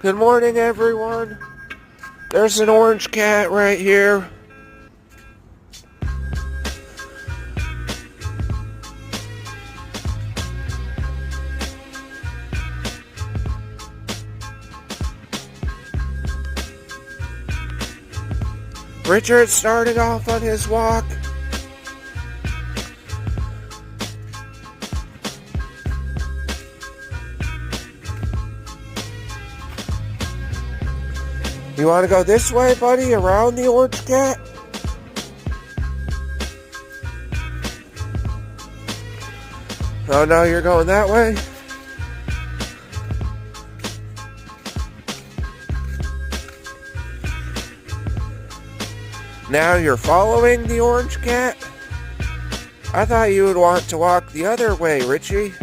Good morning, everyone. There's an orange cat right here. Richard started off on his walk. You want to go this way, buddy, around the orange cat? Oh, no, you're going that way? Now you're following the orange cat? I thought you would want to walk the other way, Richie.